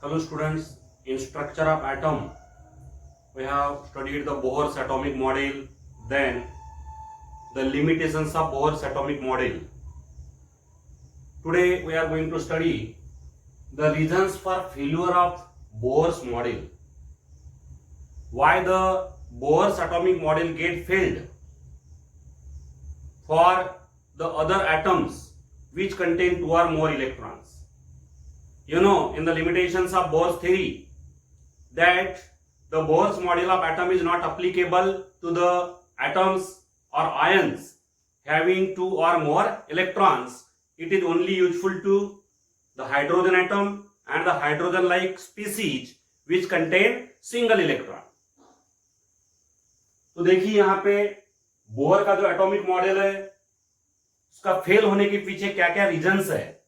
Hello students, in structure of atom we have studied the Bohr's atomic model, then the limitations of Bohr's atomic model. Today we are going to study the reasons for failure of Bohr's model. Why the Bohr's atomic model get failed for the other atoms which contain 2 or more electrons. You know, in the limitations of Bohr's theory, that the Bohr's model of atom is not applicable to the atoms or ions having 2 or more electrons. It is only useful to the hydrogen atom and the hydrogen-like species which contain single electron. तो देखिए यहाँ पे Bohr का जो atomic model है उसका fail होने के पीछे क्या क्या रीजंस है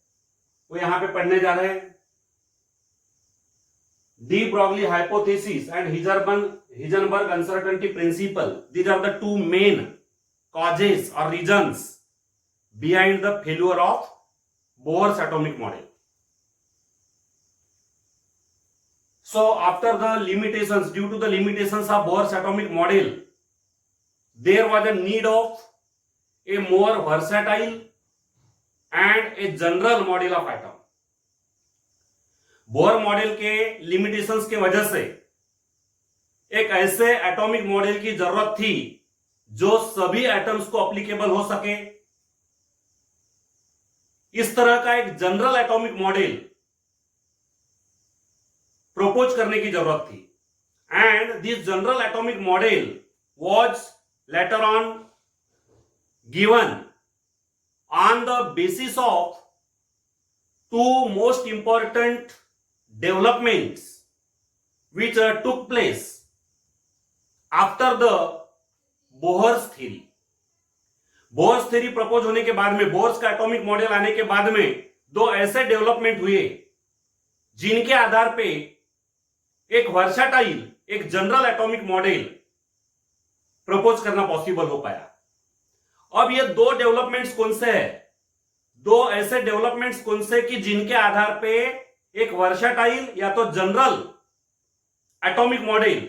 वो यहाँ पे पढ़ने जा रहे हैं. De Broglie hypothesis and Heisenberg uncertainty principle. These are the two main causes or reasons behind the failure of Bohr's atomic model. So after the limitations, due to the limitations of Bohr's atomic model, there was a need of a more versatile and a general model of atom. Bohr model के limitations के वजह से एक ऐसे atomic model की जरूरत थी जो सभी एटम्स को एप्लीकेबल हो सके. इस तरह का एक जनरल एटॉमिक मॉडल प्रपोज करने की जरूरत थी. And this general atomic model was later on given on the basis of two most important developments which took place after the Bohr's theory. Bohr's theory propose होने के बाद में, bourse का atomic model आने के बाद में दो ऐसे डेवलपमेंट हुए जिनके आधार पे एक वर्साटाइल, एक जनरल एटॉमिक मॉडल प्रपोज करना पॉसिबल हो पाया. अब ये दो डेवलपमेंट्स कौन से है? दो ऐसे डेवलपमेंट्स कौन से कि जिनके आधार पे एक वर्साटाइल या तो जनरल एटॉमिक मॉडल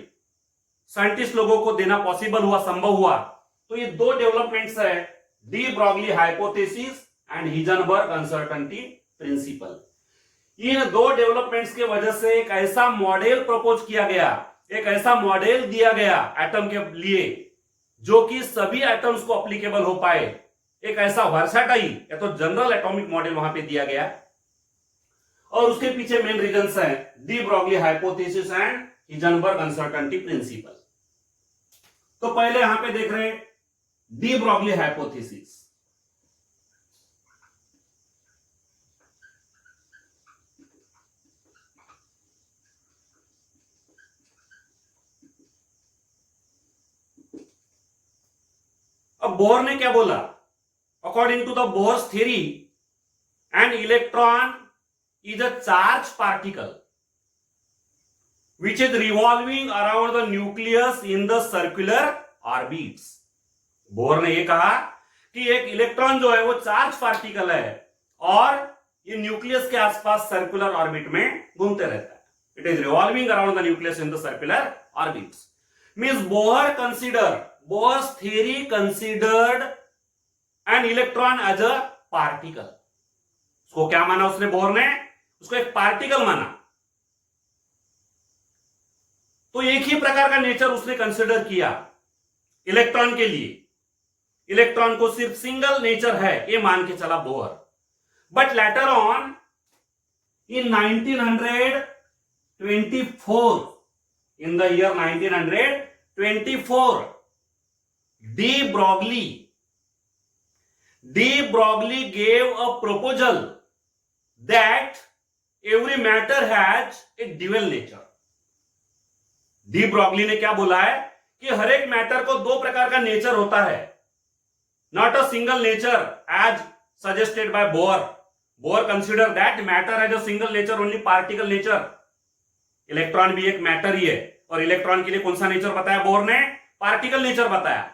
साइंटिस्ट लोगों को देना पॉसिबल हुआ, संभव हुआ. तो ये दो डेवलपमेंट्स है, de Broglie hypothesis and Heisenberg uncertainty principle. इन दो डेवलपमेंट्स के वजह से एक ऐसा मॉडल प्रपोज किया गया, एक ऐसा मॉडल दिया गया एटम के लिए जो कि सभी एटम्स को एप्लीकेबल हो पाए. एक ऐसा वर्साटाइल या तो जनरल एटॉमिक मॉडल वहां पे दिया गया. और उसके पीछे मेन रीजंस है de Broglie hypothesis and Heisenberg uncertainty principal. तो पहले यहां पे देख रहे हैं डी ब्रॉगली हाइपोथेसिस. अब बोर ने क्या बोला? According to the Bohr's theory, an electron is a charged particle which is revolving around the nucleus in the circular orbits. Bore ने ये कहा कि एक इलेक्ट्रॉन जो है वो चार्ज पार्टिकल है और ये न्यूक्लियस के आसपास सर्कुलर ऑर्बिट में घूमते रहता है. It is revolving around the nucleus in the circular orbits. Means Bohr's theory considered an electron as a particle. उसको क्या माना उसने? बोर ने उसको एक पार्टिकल माना. तो एक ही प्रकार का नेचर उसने कंसिडर किया इलेक्ट्रॉन के लिए. इलेक्ट्रॉन को सिर्फ सिंगल नेचर है ये मान के चला bore. But later on in 1924, in the year 1924, De Broglie gave a proposal that every matter has a dual nature. De Broglie ने क्या बोला है कि हर एक मैटर को दो प्रकार का नेचर होता है. Not a single nature as suggested by Bohr. Bohr consider that matter as a single nature, only particle nature. Electron भी एक मैटर ही है और इलेक्ट्रॉन के लिए कौन सा नेचर बताया बोर ने? पार्टिकल नेचर बताया.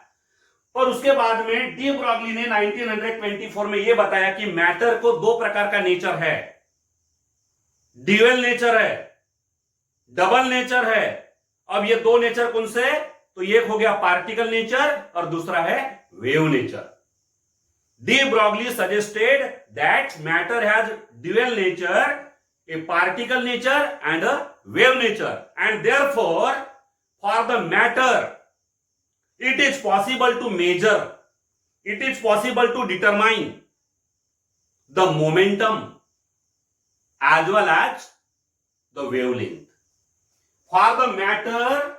और उसके बाद में डी ब्रॉगली ने 1924 में यह बताया कि मैटर को दो प्रकार का नेचर है. ड्यूअल नेचर है. डबल नेचर है। अब ये दो नेचर कौन से? तो एक हो गया पार्टिकल नेचर और दूसरा है wave nature. De Broglie suggested that matter has dual nature, a particle nature and a wave nature, and therefore for the matter it is possible to measure, it is possible to determine the momentum as well as the wavelength. For the matter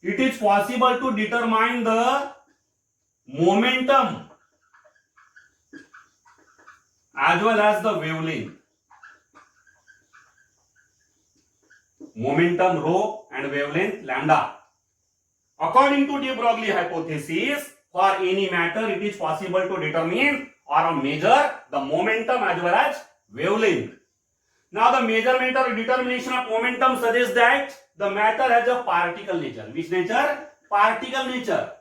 it is possible to determine the momentum as well as the wavelength. Momentum rho and wavelength lambda. According to de Broglie hypothesis, for any matter it is possible to determine or measure the momentum as well as wavelength. Now the measurement or determination of momentum suggests that the matter has a particle nature. Which nature? Particle nature.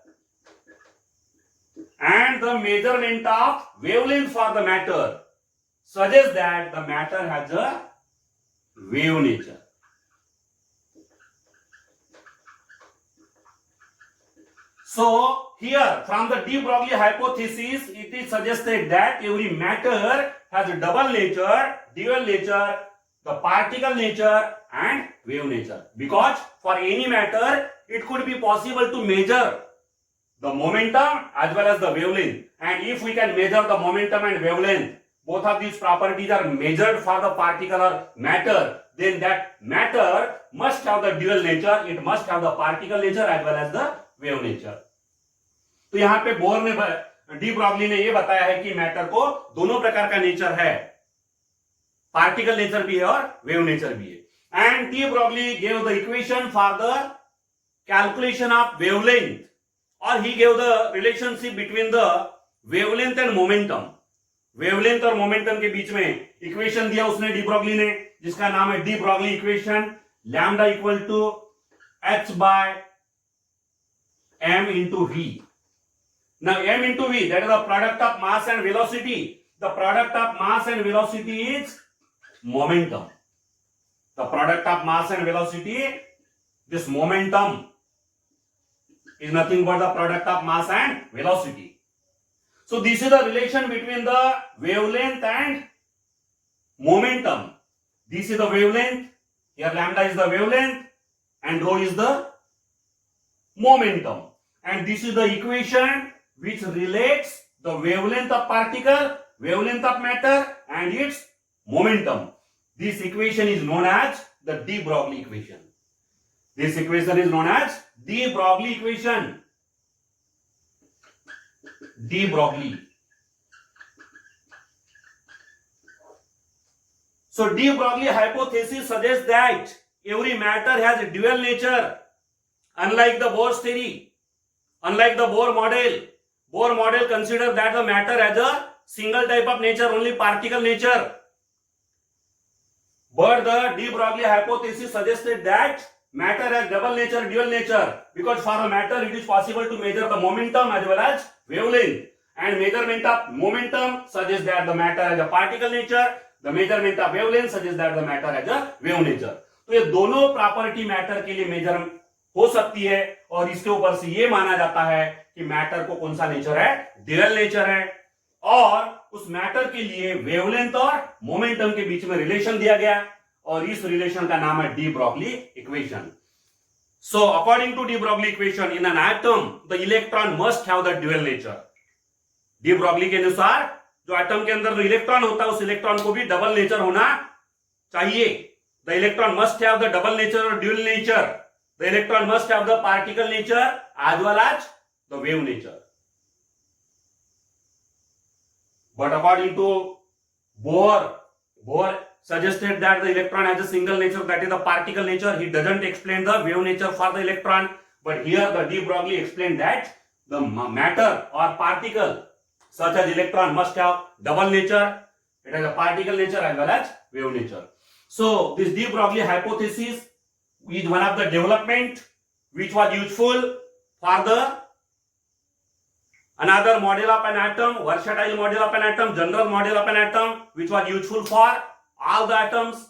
And the measurement of wavelength for the matter suggests that the matter has a wave nature. So here from the de Broglie hypothesis it is suggested that every matter has a double nature, dual nature, the particle nature and wave nature, because for any matter it could be possible to measure the momentum as well as the wavelength, and if we can measure the momentum and wavelength, both of these properties are measured for the particle or matter, then that matter must have the dual nature, it must have the particle nature as well as the wave nature. तो यहाँ पे bore ने de Broglie ने ये बताया है कि matter को दोनों प्रकार का नेचर है, पार्टिकल नेचर भी है और वेव नेचर भी है. And de Broglie gave the equation for the calculation of wavelength, और he gave the relationship between the wavelength and momentum. Wavelength और मोमेंटम के बीच में इक्वेशन दिया उसने डी ब्रॉगली ने, जिसका नाम है de Broglie equation. Lambda equal to h by m into v. Now m into v, that is the product of mass and velocity. The product of mass and velocity is momentum. The product of mass and velocity, this momentum is nothing but the product of mass and velocity. So this is the relation between the wavelength and momentum. This is the wavelength, here lambda is the wavelength and rho is the momentum. And this is the equation which relates the wavelength of particle, wavelength of matter and its momentum. This equation is known as the de Broglie equation. This equation is known as de Broglie equation. De Broglie. So de Broglie hypothesis suggests that every matter has a dual nature, unlike the Bohr's theory, unlike the Bohr model. Bohr model considers that the matter has a single type of nature, only particle nature. But the de Broglie hypothesis suggested that matter has double nature, dual nature, because for a matter it is possible to measure the momentum as well as wavelength, and measurement of momentum suggests that the matter has a particle nature, the measurement of wavelength suggests that the matter has a wave nature. तो ये दोनों property matter के लिए major हो सकती है, और इसके ऊपर से ये माना जाता है कि मैटर को कौन सा नेचर है, ड्यूअल नेचर है, और उस मैटर के लिए वेवलेंथ और मोमेंटम के बीच में रिलेशन दिया गया, और इस रिलेशन का नाम है de Broglie equation. So according to de Broglie equation, in an atom the electron must have the dual nature. De Broglie के अनुसार जो एटम के अंदर जो इलेक्ट्रॉन होता है उस इलेक्ट्रॉन को भी डबल नेचर होना चाहिए. The electron must have the double nature और dual nature. The electron must have the particle nature as well as the wave nature. But according to Bohr suggested that the electron has a single nature, that is the particle nature. He doesn't explain the wave nature for the electron, but here the de Broglie explained that the matter or particle such as electron must have double nature. It has a particle nature as well as wave nature. So this de Broglie hypothesis is one of the development which was useful for the another model of an atom, versatile model of an atom, general model of an atom, which was useful for all the atoms.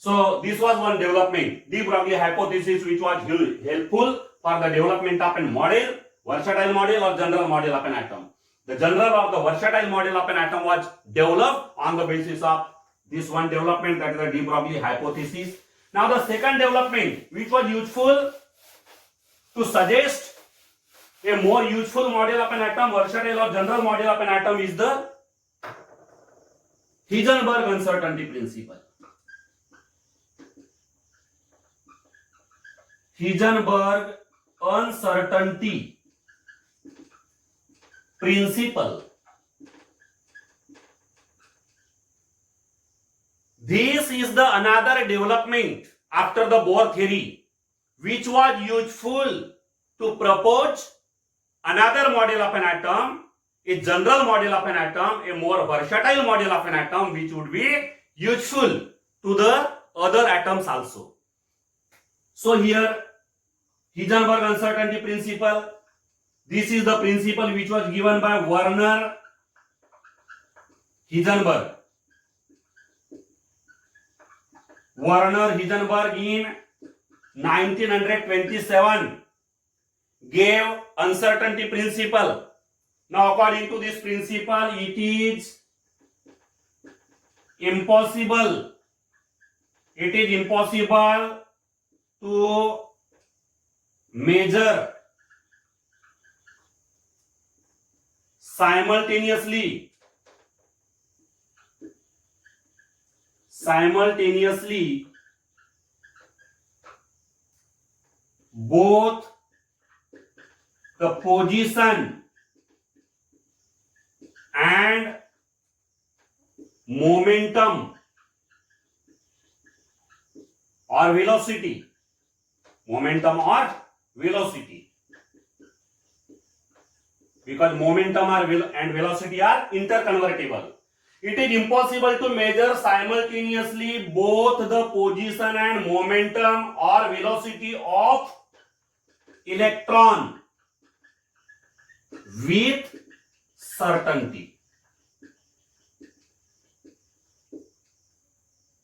So this was one development, de Broglie hypothesis, which was helpful for the development of a model, versatile model or general model of an atom. The general or the versatile model of an atom was developed on the basis of this one development, that is the de Broglie hypothesis. Now the second development, which was useful to suggest a more useful model of an atom, versatile or general model of an atom, is the Heisenberg uncertainty principle. Heisenberg uncertainty principle. This is the another development after the Bohr theory, which was useful to propose another model of an atom, a general model of an atom, a more versatile model of an atom, which would be useful to the other atoms also. So here, Heisenberg uncertainty principle, this is the principle which was given by Werner Heisenberg. Werner Heisenberg in 1927 gave uncertainty principle. Now according to this principle, it is impossible to measure simultaneously both the position and momentum or velocity. Because momentum and velocity are interconvertible. It is impossible to measure simultaneously both the position and momentum or velocity of electron with certainty.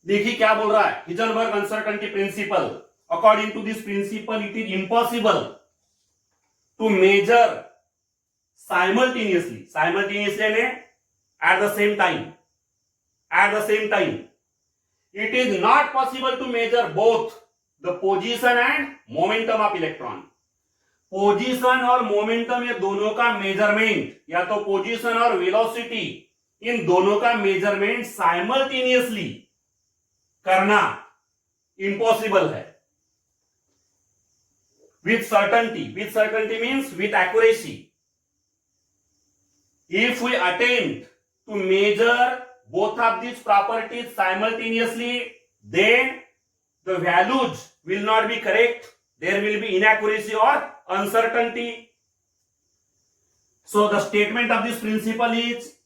देखिए क्या बोल रहा है Heisenberg uncertainty principle. According to this principle, it is impossible to measure simultaneously at the same time. It is not possible to measure both the position and momentum of electron. Position और momentum, ये दोनों का measurement, या तो position और velocity, इन दोनों का measurement simultaneously करना इम्पॉसिबल है. With certainty means with accuracy. If we attempt to measure both of these properties simultaneously, then the values will not be correct. There will be inaccuracy or uncertainty. So the statement of this principle is,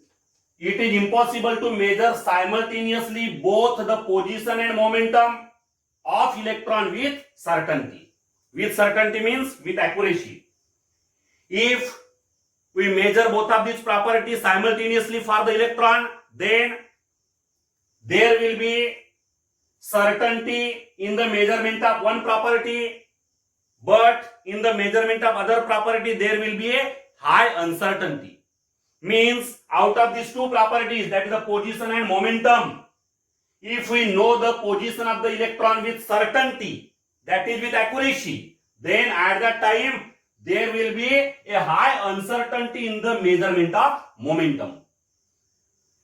it is impossible to measure simultaneously both the position and momentum of electron with certainty. With certainty means with accuracy. If we measure both of these properties simultaneously for the electron, then there will be certainty in the measurement of one property, but in the measurement of other property there will be a high uncertainty. Means out of these two properties, that is the position and momentum, if we know the position of the electron with certainty, that is with accuracy, then at that time there will be a high uncertainty in the measurement of momentum.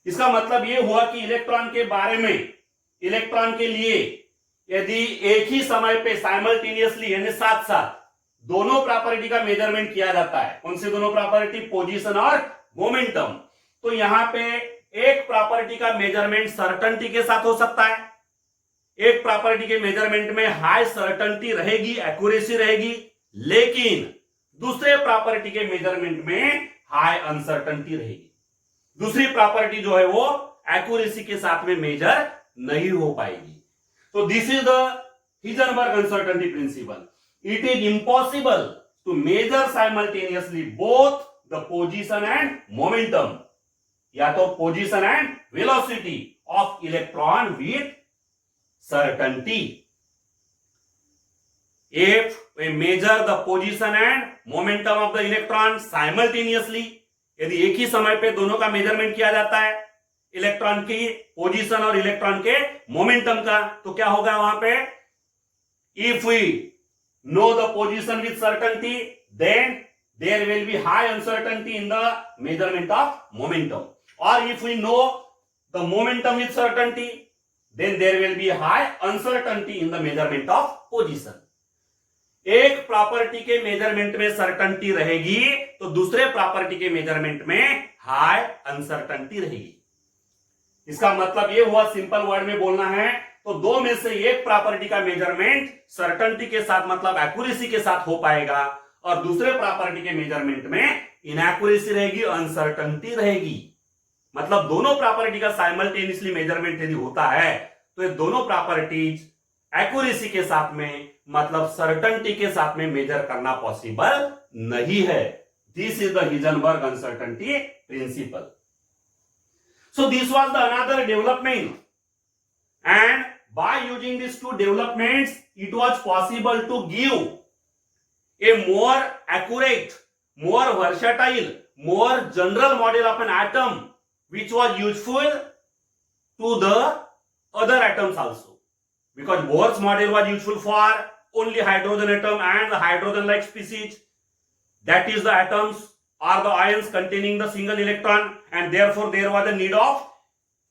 इसका मतलब ये हुआ कि electron के बारे में, electron के लिए यदि एक ही समय पे साइमल्टेनियसली यानी साथ साथ दोनों प्रॉपर्टी का मेजरमेंट किया जाता है, कौन से दोनों प्रॉपर्टी, पोजीशन और मोमेंटम, तो यहां पे एक प्रॉपर्टी का मेजरमेंट सर्टेनिटी के साथ हो सकता है, एक प्रॉपर्टी के मेजरमेंट में हाई सर्टेनिटी रहेगी, एक्यूरेसी रहेगी, लेकिन दूसरे प्रॉपर्टी के मेजरमेंट में हाई अनसर्टेनिटी रहेगी. दूसरी प्रॉपर्टी जो है वो एक्यूरेसी के साथ में मेजर नहीं हो पाएगी. तो this is the Heisenberg uncertainty principle. It is impossible to measure simultaneously both the position and momentum, या तो position and velocity of electron with certainty. If we measure the position and momentum of the electron simultaneously, यदि एक ही समय पे दोनों का measurement किया जाता है, इलेक्ट्रॉन की पोजीशन और इलेक्ट्रॉन के मोमेंटम का, तो क्या होगा वहां पे? If we know the position with certainty, then there will be high uncertainty in the measurement of momentum. Or if we know the momentum with certainty, then there will be high uncertainty in the measurement of position. एक property के measurement में certainty रहेगी तो दूसरे property के measurement में high uncertainty रहेगी. इसका मतलब ये हुआ, सिंपल वर्ड में बोलना है तो दो में से एक प्रॉपर्टी का मेजरमेंट सर्टेनिटी के साथ मतलब एक्यूरेसी के साथ हो पाएगा और दूसरे प्रॉपर्टी के मेजरमेंट में इनएक्यूरेसी रहेगी, अनसर्टेनिटी रहेगी. मतलब दोनों प्रॉपर्टी का साइमल्टेनियसली मेजरमेंट यदि होता है तो ये दोनों प्रॉपर्टीज एक्यूरेसी के साथ में मतलब सर्टेनिटी के साथ में मेजर करना पॉसिबल नहीं है. This is the Heisenberg uncertainty principal. So this was the another development, and by using these two developments it was possible to give a more accurate, more versatile, more general model of an atom which was useful to the other atoms also, because Bohr's model was useful for only hydrogen atom and the hydrogen like species, that is the atoms or the ions containing the single electron, and therefore there was a need of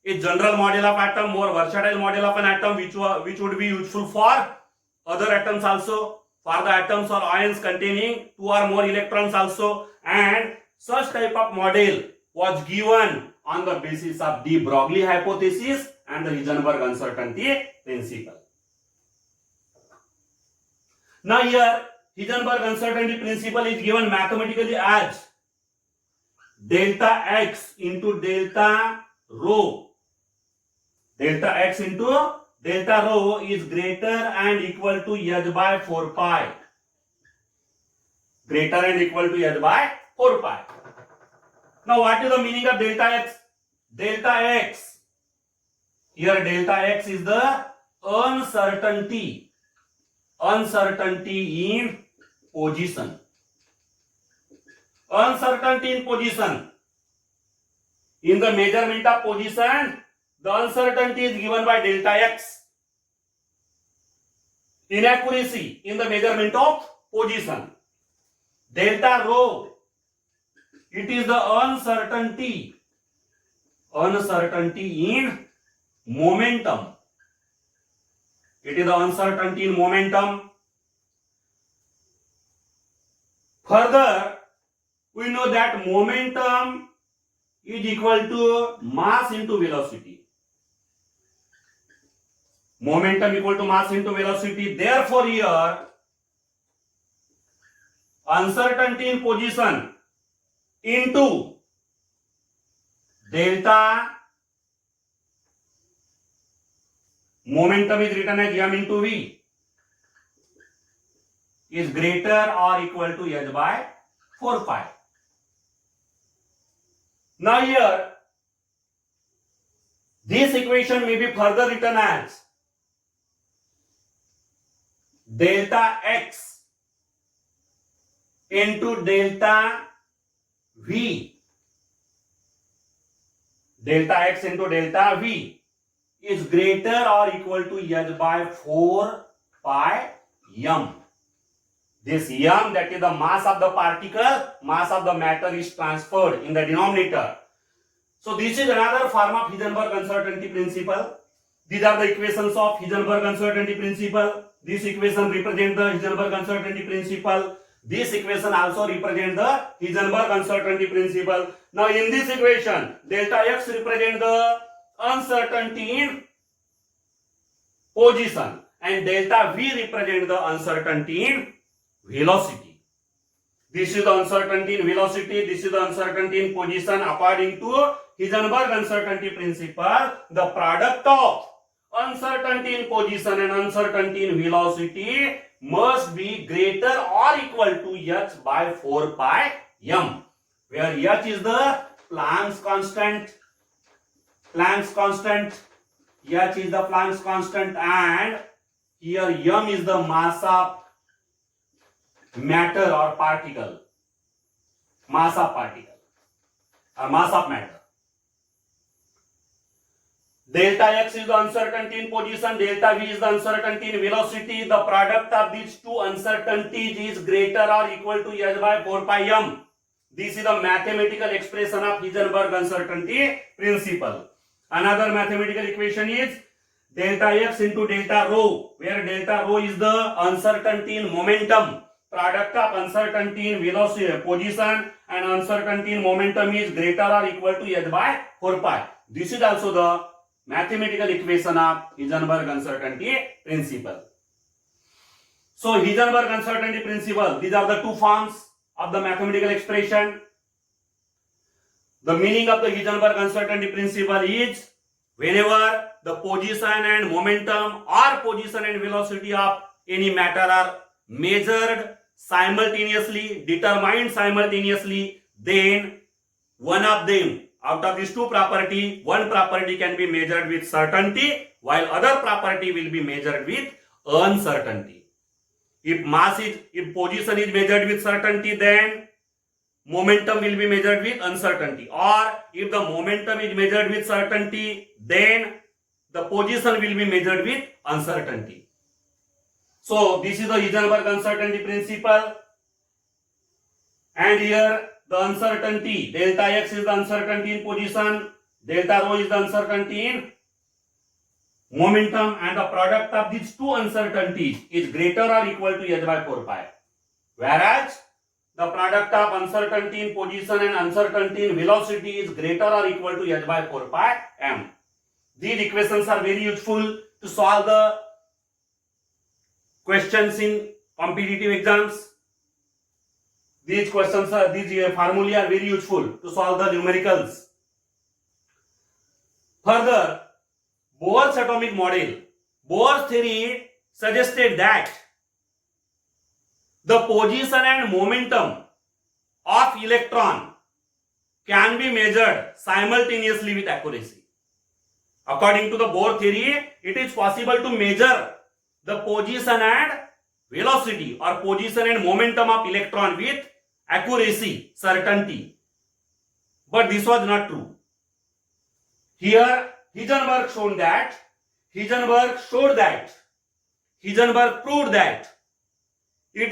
a general model of atom, more versatile model of an atom which would be useful for other atoms also, for the atoms or ions containing two or more electrons also, and such type of model was given on the basis of de Broglie hypothesis and the Heisenberg uncertainty principle. Now here Heisenberg uncertainty principle is given mathematically as delta x into delta rho. Delta x into delta rho is greater and equal to h by 4 pi. Greater and equal to h by 4 pi. Now what is the meaning of delta x? Delta x. Here delta x is the uncertainty. Uncertainty in position. Uncertainty in position. In the measurement of position, the uncertainty is given by delta x. Inaccuracy in the measurement of position. Delta rho, it is the uncertainty. Uncertainty in momentum. It is the uncertainty in momentum. Further, we know that momentum is equal to mass into velocity. Momentum equal to mass into velocity. Therefore, here uncertainty in position into delta momentum is written as m into v is greater or equal to h by 4 pi. Now here this equation may be further written as delta x into delta v. Delta x into delta v is greater or equal to h by 4 pi m. This m, that is the mass of the particle, mass of the matter, is transferred in the denominator. So this is another form of Heisenberg uncertainty principle. These are the equations of Heisenberg uncertainty principle. This equation represents the Heisenberg uncertainty principle. This equation also represents the Heisenberg uncertainty principle. Now in this equation, delta x represents the uncertainty in position and delta v represents the uncertainty in velocity. This is the uncertainty in velocity, this is the uncertainty in position. According to Heisenberg uncertainty principle, the product of uncertainty in position and uncertainty in velocity must be greater or equal to h by 4 pi m, where h is the Planck's constant. Planck's constant. H is the Planck's constant, and here m is the mass of matter or particle, mass of particle or mass of matter. Delta x is the uncertainty in position, delta v is the uncertainty in velocity. The product of these two uncertainties is greater or equal to h by 4 pi m. This is the mathematical expression of Heisenberg uncertainty principle. Another mathematical equation is delta x into delta rho, where delta rho is the uncertainty in momentum. Product of uncertainty in velocity, position, and uncertainty in momentum is greater or equal to h by 4 pi. This is also the mathematical equation of Heisenberg uncertainty principle. So Heisenberg uncertainty principle, these are the two forms of the mathematical expression. The meaning of the Heisenberg uncertainty principle is whenever the position and momentum or position and velocity of any matter are measured simultaneously, determined simultaneously, then one of them, out of these two property, one property can be measured with certainty while other property will be measured with uncertainty. If position is measured with certainty, then momentum will be measured with uncertainty, or if the momentum is measured with certainty, then the position will be measured with uncertainty. So this is the Heisenberg uncertainty principle, and here the uncertainty delta x is the uncertainty in position, delta rho is the uncertainty in momentum, and the product of these two uncertainties is greater or equal to h by 4 pi. Whereas the product of uncertainty in position and uncertainty in velocity is greater or equal to h by 4 pi m. These equations are very useful to solve the questions in competitive exams. These formulae are very useful to solve the numericals. Further, Bohr's atomic model, Bohr's theory suggested that the position and momentum of electron can be measured simultaneously with accuracy. According to the Bohr theory, it is possible to measure the position and velocity or position and momentum of electron with accuracy, certainty. But this was not true. Here Heisenberg proved that it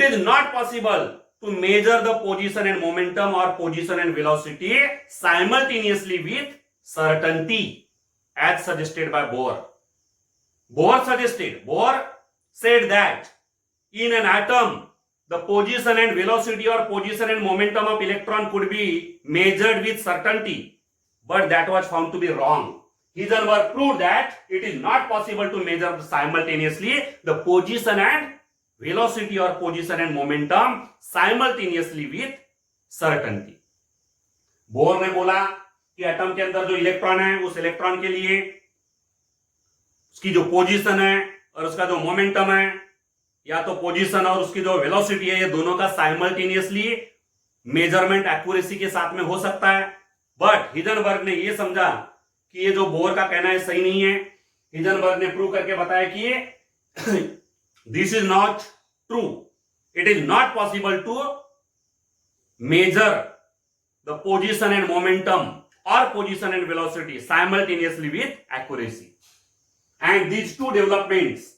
is not possible to measure the position and momentum or position and velocity simultaneously with certainty, as suggested by Bohr. Bohr said that in an atom, the position and velocity or position and momentum of electron could be measured with certainty, but that was found to be wrong. Heisenberg proved that it is not possible to measure simultaneously the position and velocity or position and momentum simultaneously with certainty. Bore ने बोला कि atom के अंदर जो electron है, उस electron के लिए उसकी जो पोजीशन है और उसका जो मोमेंटम है, या तो पोजीशन और उसकी जो वेलोसिटी है, ये दोनों का साइमल्टेनियसली मेजरमेंट एक्यूरेसी के साथ में हो सकता है. बट हिजनबर्ग ने ये समझा कि ये जो बोर का कहना है सही नहीं है. हिजनबर्ग ने प्रूव करके बताया कि this is not true. It is not possible to measure the position and momentum or position and velocity simultaneously with accuracy. And these two developments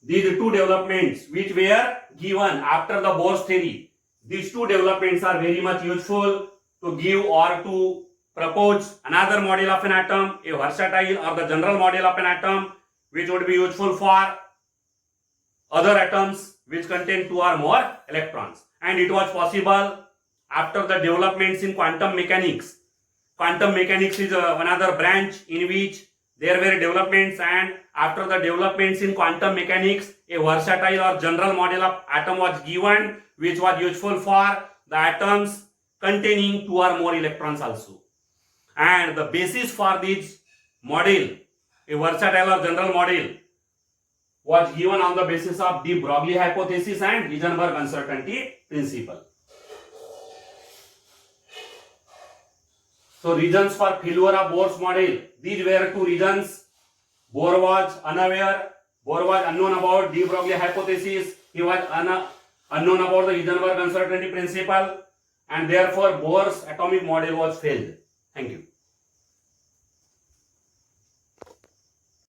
which were given after the Bohr's theory, these two developments are very much useful to give or to propose another model of an atom, a versatile or the general model of an atom, which would be useful for other atoms which contain 2 or more electrons. And it was possible after the developments in quantum mechanics. Quantum mechanics is another branch in which there were developments, and after the developments in quantum mechanics, a versatile or general model of atom was given, which was useful for the atoms containing 2 or more electrons also. And the basis for this model, a versatile or general model, was given on the basis of de Broglie hypothesis and Heisenberg uncertainty principle. So reasons for failure of Bohr's model. These were two reasons. Bohr was unaware. Bohr was unknown about de Broglie hypothesis. He was unknown about the Heisenberg uncertainty principle, and therefore Bohr's atomic model was failed. Thank you.